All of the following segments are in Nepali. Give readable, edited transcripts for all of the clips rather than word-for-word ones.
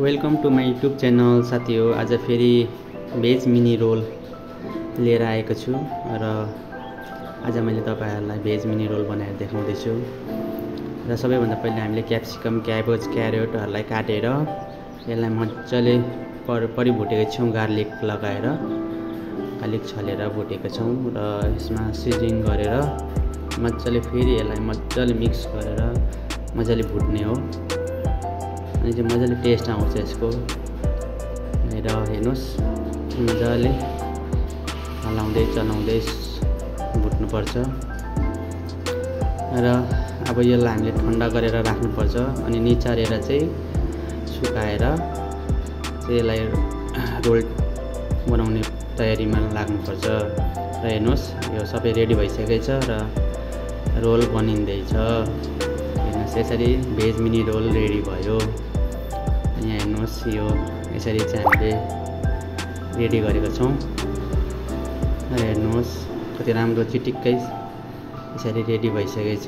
Welcome to my YouTube channel साथीहो। आज फेरि भेज मिनी रोल लिएर आएको छु र आज मैले तपाईहरुलाई भेज मिनी रोल बनाएर देखाउँदैछु। र सबैभन्दा पहिले हामीले क्याप्सिकम, क्याबेज, क्यारेटहरुलाई काटेर यसलाई मजाले परिभुटेको छौं, गार्लिक लगाएर अलिक छलेर भुटेको छौं र यसमा सिजनिङ गरेर मजाले फेरि यसलाई मजाले मिक्स गरेर मजाले भुट्ने हो। अनि चाहिँ मजाले टेस्ट आउँछ यसको। र हेर्नुस् मजाले हलाउँदै चलाउँदै भुट्नुपर्छ र अब यसलाई हामीले ठन्डा गरेर राख्नुपर्छ। अनि निचारेर चाहिँ सुकाएर चाहिँ यसलाई रोल बनाउने तयारीमा लाग्नुपर्छ। र हेर्नुस् यो सबै रेडी भइसकेको छ र रोल बनिँदैछ। हेर्नुस् यसरी भेज मिनी रोल रेडी भयो। यहाँ हेर्नुस् यो यसरी चाहिँ हामीले रेडी गरेको छौं। र हेर्नुस् कति राम्रो चिटिक्कै यसरी रेडी भइसकेको छ।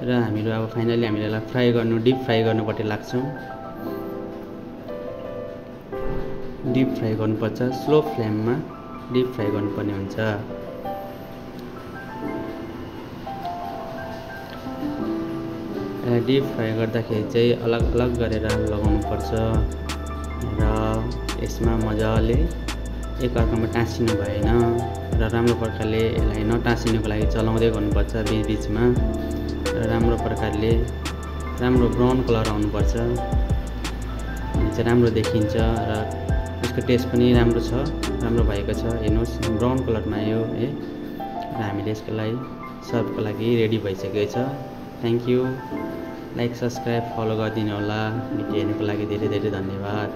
र हामीहरू अब फाइनली हामीले यसलाई फ्राई गर्नु, डिप फ्राई गर्नुपट्टि लाग्छौं। डिप फ्राई गर्नुपर्छ, स्लो फ्लेममा डिप फ्राई गर्नुपर्ने हुन्छ। डिप फ्राई गर्दाखेरि चाहिँ अलग अलग गरेर लगाउनुपर्छ र यसमा मजाले एकअर्कामा टाँसिनु भएन र राम्रो प्रकारले यसलाई नटाँसिनुको लागि चलाउँदै गर्नुपर्छ बीचबीचमा। र राम्रो प्रकारले राम्रो ब्राउन कलर आउनुपर्छ अनि चाहिँ राम्रो देखिन्छ र यसको टेस्ट पनि राम्रो छ, राम्रो भएको छ। हेर्नुस् ब्राउन कलरमा आयो है। र हामीले यसको लागि सर्भको लागि रेडी भइसकेको छ। Thank you. Like, subscribe, follow गरिदिनु होला। भिडियो हेर्नुको लागि धेरै धेरै धन्यवाद।